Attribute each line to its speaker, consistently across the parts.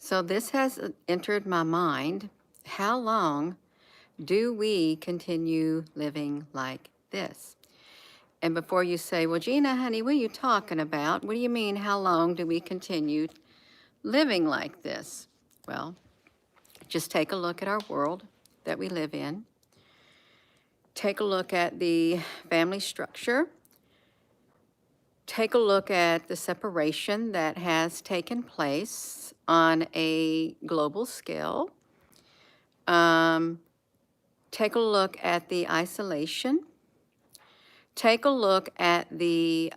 Speaker 1: So this has entered my mind. How long do we continue living like this? And before you say, well, Gina, honey, what are you talking about? What do you mean, how long do we continue living like this? Well, just take a look at our world that we live in. Take a look at the family structure. Take a look at the separation that has taken place on a global scale. Take a look at the isolation. Take a look at the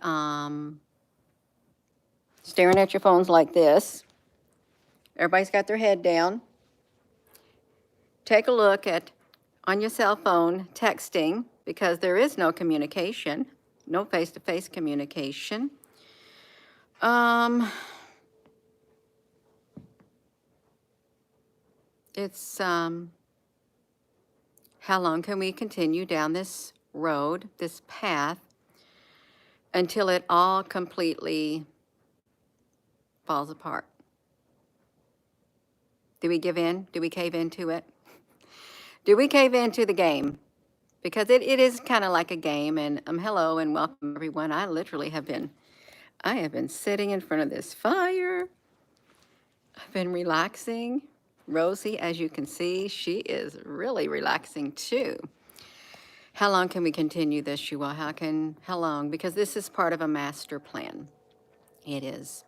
Speaker 1: staring at your phones like this. Everybody's got their head down. Take a look at on your cell phone texting, because there is no communication, no face-to-face communication. It's how long can we continue down this road, this path, until it all completely falls apart? Do we give in? Do we cave into it? Do we cave into the game? Because it is kind of like a game. And hello and welcome everyone. I have been sitting in front of this fire. I've been relaxing. Rosie, as you can see, she is really relaxing too. How long can we continue this, you all? How long? Because this is part of a master plan. It is.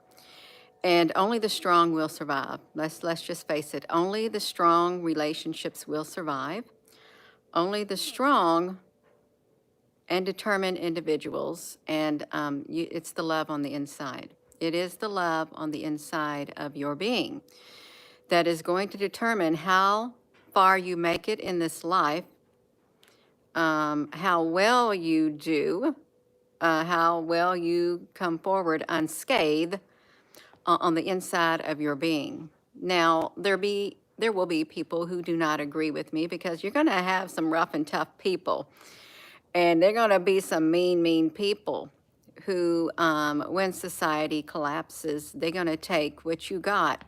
Speaker 1: And only the strong will survive. Let's just face it. Only the strong relationships will survive. Only the strong and determined individuals, and it's the love on the inside. It is the love on the inside of your being that is going to determine how far you make it in this life, how well you do, how well you come forward unscathed on the inside of your being. Now, there will be people who do not agree with me, because you're going to have some rough and tough people. And they're going to be some mean people who, when society collapses, they're going to take what you got,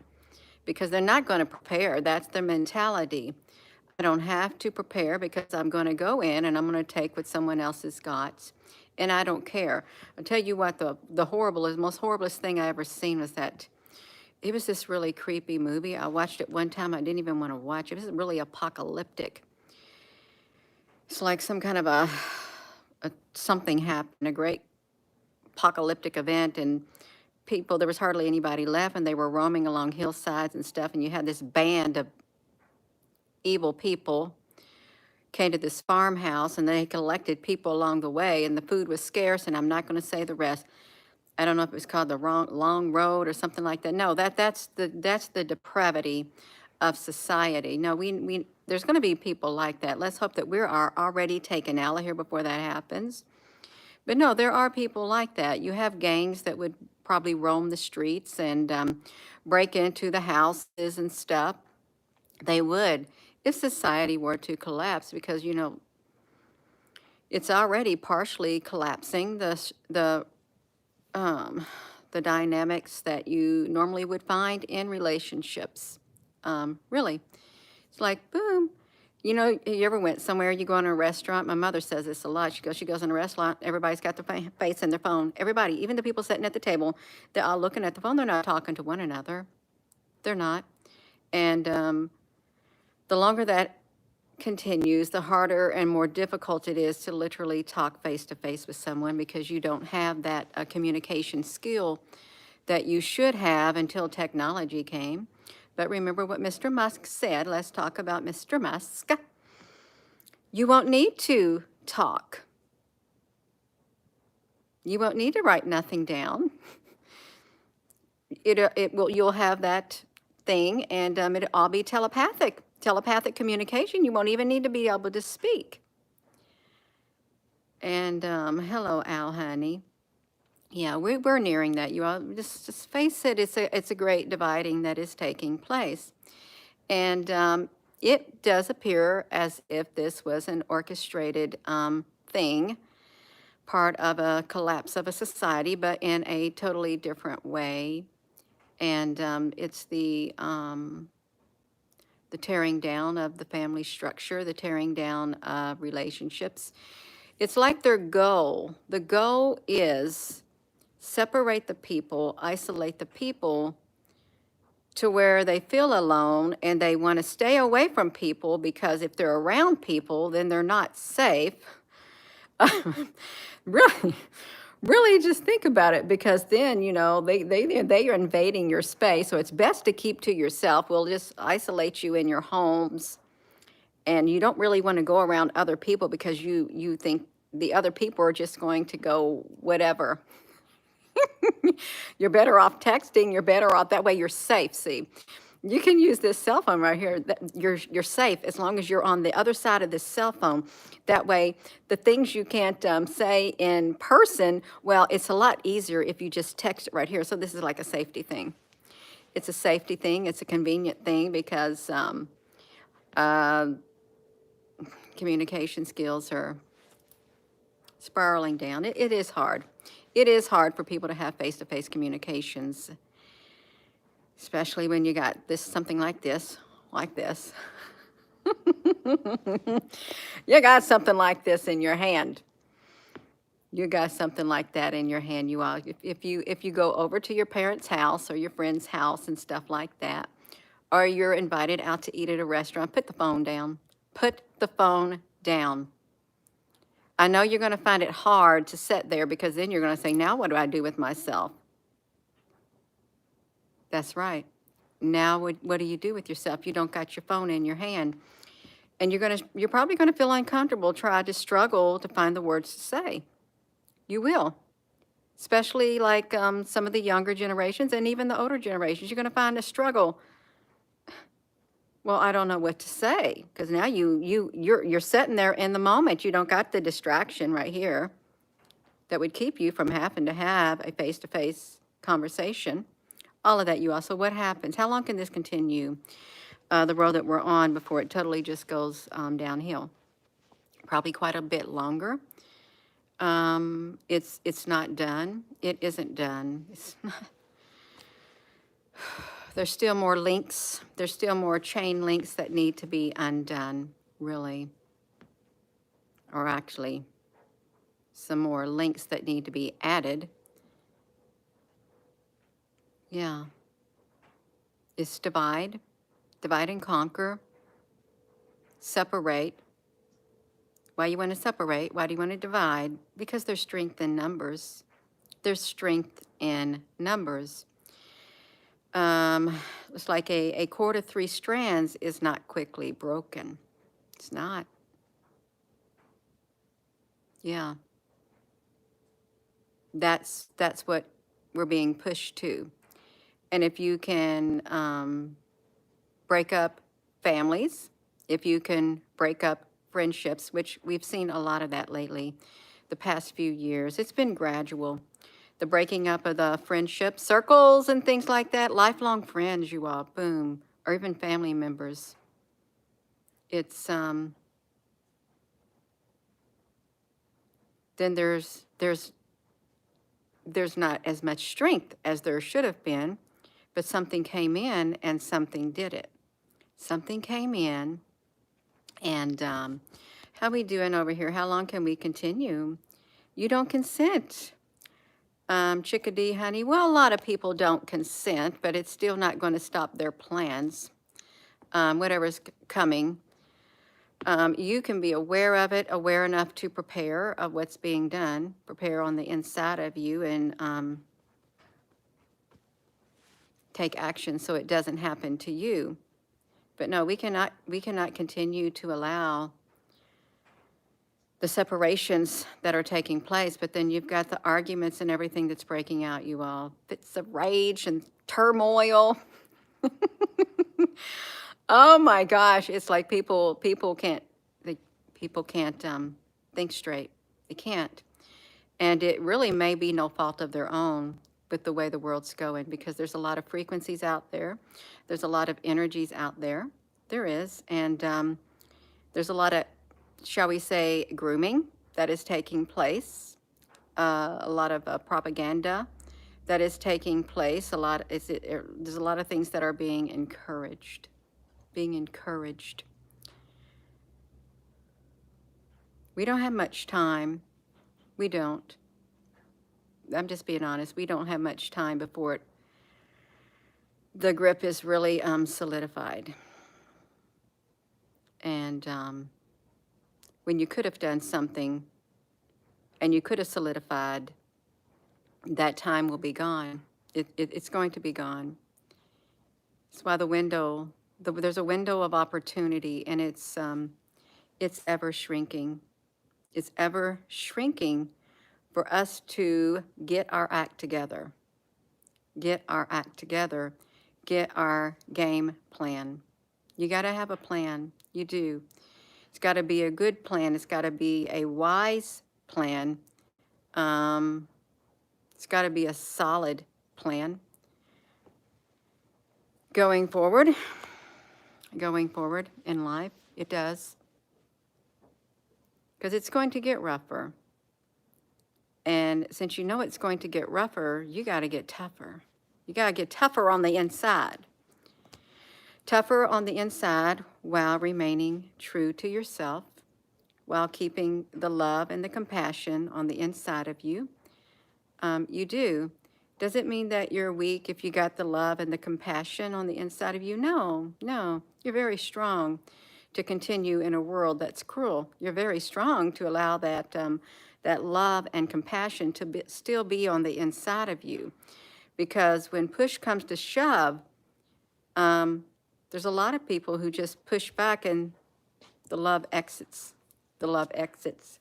Speaker 1: because they're not going to prepare. That's their mentality. I don't have to prepare, because I'm going to go in and I'm going to take what someone else has got, and I don't care. I'll tell you what, the most horriblest thing I ever seen was that it was this really creepy movie. I watched it one time. I didn't even want to watch it. It was really apocalyptic. It's like some kind of something happened, a great apocalyptic event, and there was hardly anybody left, and they were roaming along hillsides and stuff, and you had this band of evil people came to this farmhouse, and they collected people along the way, and the food was scarce, and I'm not going to say the rest. I don't know if it was called the long road or something like that. No, that's the depravity of society. No, there's going to be people like that. Let's hope that we are already taken out of here before that happens. But no, there are people like that. You have gangs that would probably roam the streets and break into the houses and stuff. They would, if society were to collapse, because, it's already partially collapsing. The dynamics that you normally would find in relationships. Really, it's like, boom. You ever went somewhere, you go in a restaurant, my mother says this a lot. She goes in a restaurant, everybody's got their face in their phone. Everybody, even the people sitting at the table, they're all looking at the phone. They're not talking to one another. They're not. And the longer that continues, the harder and more difficult it is to literally talk face to face with someone, because you don't have that communication skill that you should have until technology came. But remember what Mr. Musk said. Let's talk about Mr. Musk. You won't need to talk. You won't need to write nothing down. You'll have that thing, and it'll all be telepathic communication. You won't even need to be able to speak. And hello, Al, honey. Yeah, we're nearing that. You all just face it. It's a great dividing that is taking place, and it does appear as if this was an orchestrated thing, part of a collapse of a society, but in a totally different way. And it's the tearing down of the family structure, the tearing down of relationships. It's like their goal. The goal is separate the people, isolate the people to where they feel alone, and they want to stay away from people because if they're around people, then they're not safe. Really, really just think about it, because then, they are invading your space. So it's best to keep to yourself. We'll just isolate you in your homes, and you don't really want to go around other people because you think the other people are just going to go whatever. You're better off texting. You're better off that way. You're safe. See, you can use this cell phone right here. You're safe as long as you're on the other side of this cell phone. That way, the things you can't say in person, well, it's a lot easier if you just text it right here. So this is like a safety thing. It's a safety thing. It's a convenient thing because communication skills are spiraling down. It is hard. It is hard for people to have face-to-face communications, especially when you got something like this. You got something like this in your hand. You got something like that in your hand. If you go over to your parents' house or your friend's house and stuff like that, or you're invited out to eat at a restaurant, put the phone down. Put the phone down. I know you're going to find it hard to sit there, because then you're going to say, now what do I do with myself? That's right. Now what do you do with yourself? You don't got your phone in your hand. And you're probably going to feel uncomfortable, try to struggle to find the words to say. You will. Especially like some of the younger generations and even the older generations. You're going to find a struggle. Well, I don't know what to say, because now you're sitting there in the moment. You don't got the distraction right here that would keep you from having to have a face-to-face conversation. All of that you also, what happens? How long can this continue, the road that we're on, before it totally just goes downhill? Probably quite a bit longer. It's not done. It isn't done. It's not. There's still more links. There's still more chain links that need to be undone, really. Or actually, some more links that need to be added. Yeah. It's divide and conquer, separate. Why you want to separate? Why do you want to divide? Because there's strength in numbers. There's strength in numbers. It's like a cord of 3 strands is not quickly broken. It's not. Yeah. That's what we're being pushed to. And if you can break up families, if you can break up friendships, which we've seen a lot of that lately, the past few years, it's been gradual. The breaking up of the friendship circles and things like that, lifelong friends, you all, boom, or even family members. It's, then there's not as much strength as there should have been, but something came in and something did it. Something came in, and how we doing over here? How long can we continue? You don't consent. Chickadee, honey, well, a lot of people don't consent, but it's still not going to stop their plans, whatever's coming. You can be aware of it, aware enough to prepare of what's being done, prepare on the inside of you, and take action so it doesn't happen to you. But no, we cannot continue to allow the separations that are taking place. But then you've got the arguments and everything that's breaking out, you all. Fits of rage and turmoil. Oh my gosh, it's like people can't think straight. They can't. And it really may be no fault of their own with the way the world's going, because there's a lot of frequencies out there. There's a lot of energies out there. There is. And there's a lot of, shall we say, grooming that is taking place. A lot of propaganda that is taking place. There's a lot of things that are being encouraged. Being encouraged. We don't have much time. We don't. I'm just being honest. We don't have much time before the grip is really solidified. And when you could have done something and you could have solidified, that time will be gone. It's going to be gone. That's why there's a window of opportunity, and it's ever shrinking. It's ever shrinking for us to get our act together. Get our act together. Get our game plan. You got to have a plan. You do. It's got to be a good plan. It's got to be a wise plan. It's got to be a solid plan. Going forward in life, it does. Because it's going to get rougher. And since you know it's going to get rougher, you got to get tougher. You got to get tougher on the inside. Tougher on the inside while remaining true to yourself, while keeping the love and the compassion on the inside of you. You do. Does it mean that you're weak if you got the love and the compassion on the inside of you? No, no. You're very strong to continue in a world that's cruel. You're very strong to allow that that love and compassion to still be on the inside of you. Because when push comes to shove, there's a lot of people who just push back and the love exits. The love exits.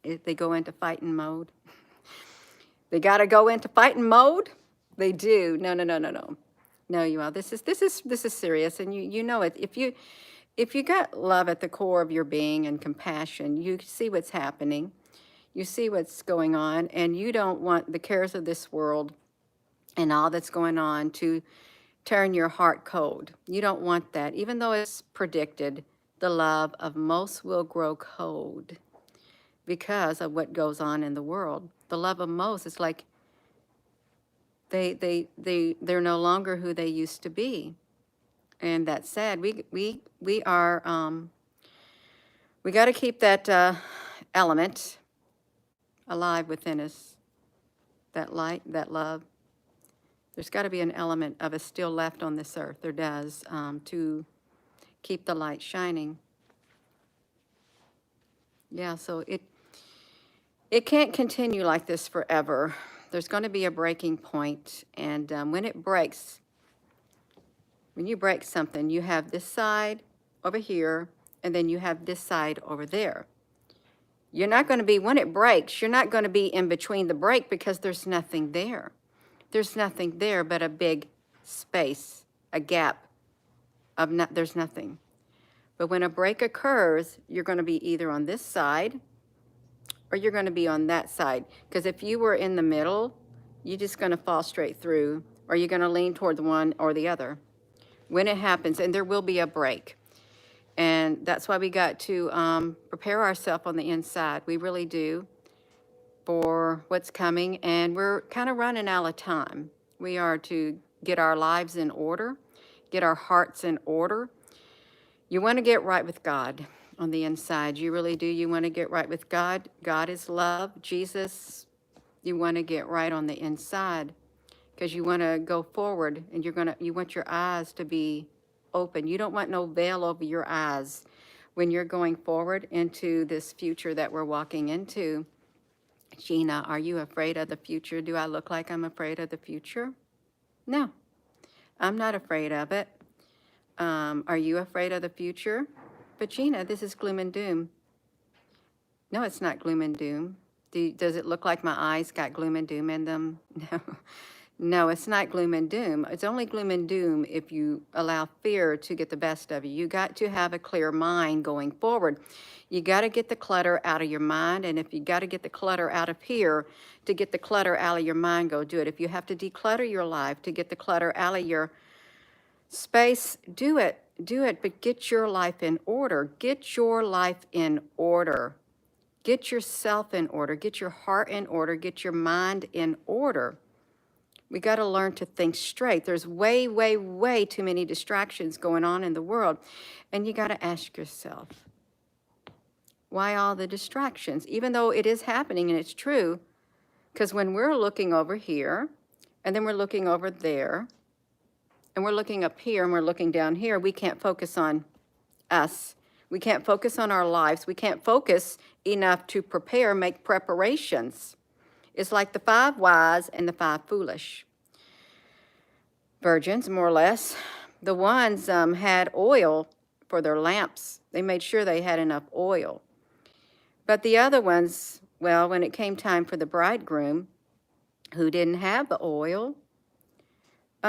Speaker 1: They go into fighting mode. They got to go into fighting mode. They do. No, no, no, no, no. No, you all. This is serious, and you know it. If you got love at the core of your being and compassion, you see what's happening. You see what's going on, and you don't want the cares of this world and all that's going on to turn your heart cold. You don't want that. Even though it's predicted, the love of most will grow cold because of what goes on in the world. The love of most is like they're no longer who they used to be. And that's sad. We got to keep that element alive within us, that light, that love. There's got to be an element of us still left on this earth. There does, to keep the light shining. Yeah, so it can't continue like this forever. There's going to be a breaking point, and when it breaks, when you break something, you have this side over here, and then you have this side over there. You're not going to be, when it breaks, you're not going to be in between the break because there's nothing there. There's nothing there but a big space, a gap of there's nothing. But when a break occurs, you're going to be either on this side or you're going to be on that side. Because if you were in the middle, you're just going to fall straight through, or you're going to lean toward the one or the other. When it happens, and there will be a break. And that's why we got to prepare ourselves on the inside. We really do, for what's coming. And we're kind of running out of time. We are to get our lives in order, get our hearts in order. You want to get right with God on the inside. You really do. You want to get right with God. God is love. Jesus, you want to get right on the inside because you want to go forward, and you want your eyes to be open. You don't want no veil over your eyes when you're going forward into this future that we're walking into. Gina, are you afraid of the future? Do I look like I'm afraid of the future? No, I'm not afraid of it. Are you afraid of the future? But Gina, this is gloom and doom. No, it's not gloom and doom. Does it look like my eyes got gloom and doom in them? No. No, it's not gloom and doom. It's only gloom and doom if you allow fear to get the best of you. You got to have a clear mind going forward. You got to get the clutter out of your mind. And if you got to get the clutter out of here to get the clutter out of your mind, go do it. If you have to declutter your life to get the clutter out of your space, do it. Do it. But get your life in order. Get your life in order. Get yourself in order. Get your heart in order. Get your mind in order. We got to learn to think straight. There's way, way, way too many distractions going on in the world. And you got to ask yourself, why all the distractions? Even though it is happening and it's true, because when we're looking over here, and then we're looking over there, and we're looking up here, and we're looking down here, we can't focus on us. We can't focus on our lives. We can't focus enough to prepare, make preparations. It's like the 5 wise and the 5 foolish virgins, more or less. The ones had oil for their lamps. They made sure they had enough oil. But the other ones, well, when it came time for the bridegroom, who didn't have the oil,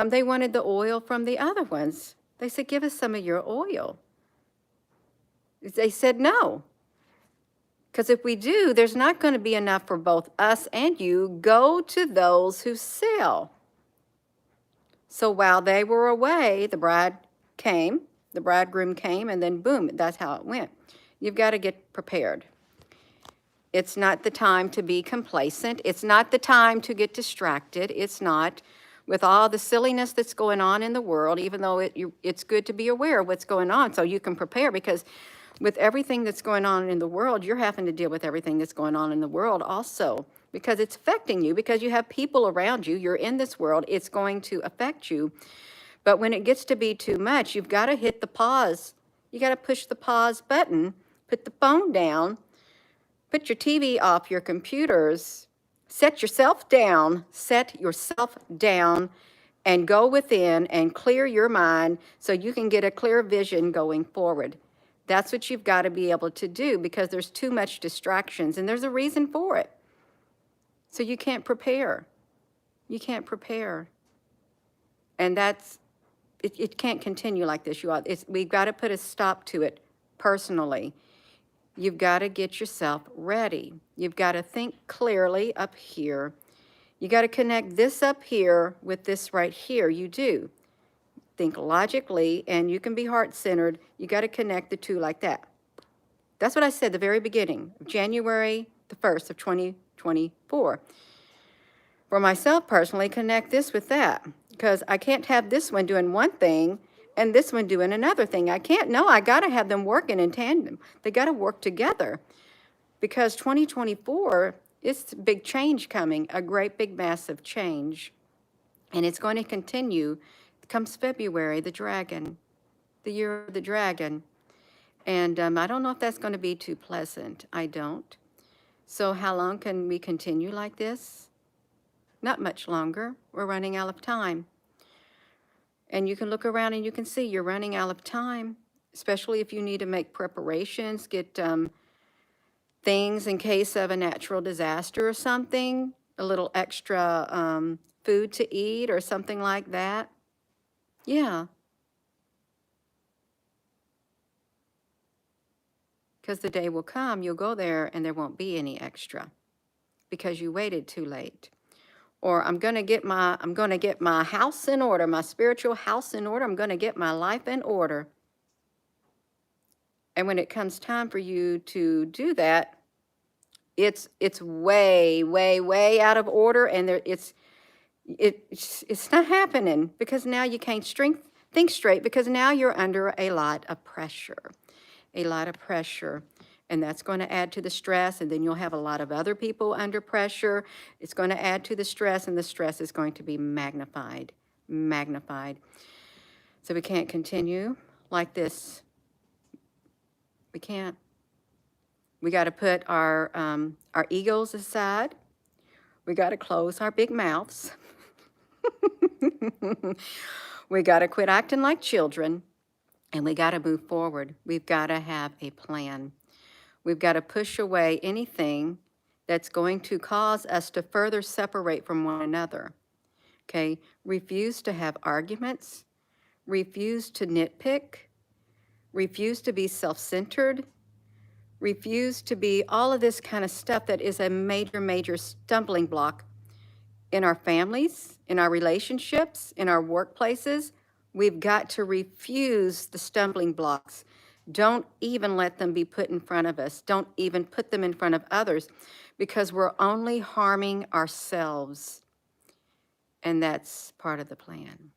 Speaker 1: they wanted the oil from the other ones. They said, give us some of your oil. They said no. Because if we do, there's not going to be enough for both us and you. Go to those who sell. So while they were away, the bridegroom came, and then boom, that's how it went. You've got to get prepared. It's not the time to be complacent. It's not the time to get distracted. It's not. With all the silliness that's going on in the world, even though it's good to be aware of what's going on so you can prepare, because with everything that's going on in the world, you're having to deal with everything that's going on in the world also, because it's affecting you, because you have people around you. You're in this world. It's going to affect you. But when it gets to be too much, you've got to hit the pause. You got to push the pause button, put the phone down, put your TV off, your computers, set yourself down, and go within and clear your mind so you can get a clear vision going forward. That's what you've got to be able to do, because there's too much distractions, and there's a reason for it. So you can't prepare. You can't prepare. And it can't continue like this. We've got to put a stop to it personally. You've got to get yourself ready. You've got to think clearly up here. You got to connect this up here with this right here. You do. Think logically, and you can be heart-centered. You got to connect the two like that. That's what I said at the very beginning, January the 1st of 2024. For myself personally, connect this with that, because I can't have this one doing one thing and this one doing another thing. I can't. No, I got to have them working in tandem. They got to work together, because 2024, it's a big change coming, a great big massive change. And it's going to continue. Comes February, the dragon, the year of the dragon. And I don't know if that's going to be too pleasant. I don't. So how long can we continue like this? Not much longer. We're running out of time. And you can look around and you can see you're running out of time, especially if you need to make preparations, get things in case of a natural disaster or something, a little extra food to eat or something like that. Yeah. Because the day will come, you'll go there and there won't be any extra because you waited too late. Or I'm going to get my house in order, my spiritual house in order. I'm going to get my life in order. And when it comes time for you to do that, it's way, way, way out of order, and it's not happening, because now you can't think straight, because now you're under a lot of pressure. And that's going to add to the stress, and then you'll have a lot of other people under pressure. It's going to add to the stress, and the stress is going to be magnified. So we can't continue like this. We can't. We got to put our egos aside. We got to close our big mouths. We got to quit acting like children, and we got to move forward. We've got to have a plan. We've got to push away anything that's going to cause us to further separate from one another. Okay? Refuse to have arguments. Refuse to nitpick. Refuse to be self-centered. Refuse to be all of this kind of stuff that is a major, major stumbling block in our families, in our relationships, in our workplaces. We've got to refuse the stumbling blocks. Don't even let them be put in front of us. Don't even put them in front of others, because we're only harming ourselves. And that's part of the plan.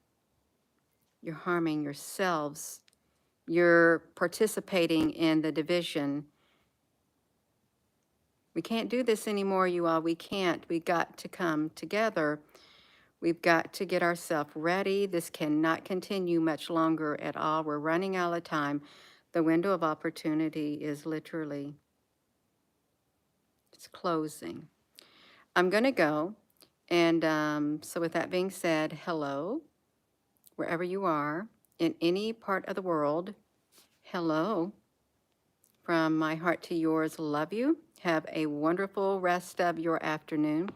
Speaker 1: You're harming yourselves. You're participating in the division. We can't do this anymore, you all. We can't. We got to come together. We've got to get ourselves ready. This cannot continue much longer at all. We're running out of time. The window of opportunity is literally, it's closing. I'm going to go. And so with that being said, hello, wherever you are, in any part of the world, hello. From my heart to yours, love you. Have a wonderful rest of your afternoon.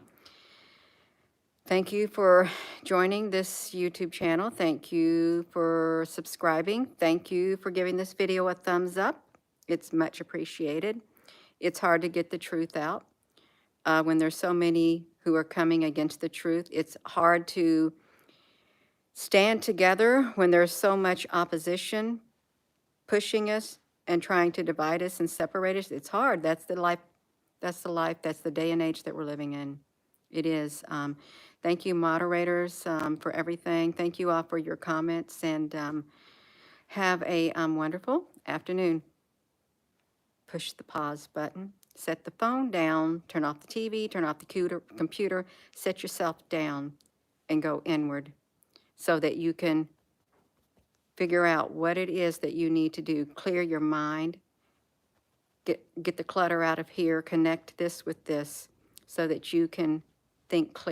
Speaker 1: Thank you for joining this YouTube channel. Thank you for subscribing. Thank you for giving this video a thumbs up. It's much appreciated. It's hard to get the truth out when there's so many who are coming against the truth. It's hard to stand together when there's so much opposition pushing us and trying to divide us and separate us. It's hard. That's the life. That's the life. That's the day and age that we're living in. It is. Thank you, moderators, for everything. Thank you all for your comments, and have a wonderful afternoon. Push the pause button. Set the phone down. Turn off the TV. Turn off the computer. Set yourself down and go inward so that you can figure out what it is that you need to do. Clear your mind. Get the clutter out of here. Connect this with this so that you can think clearly.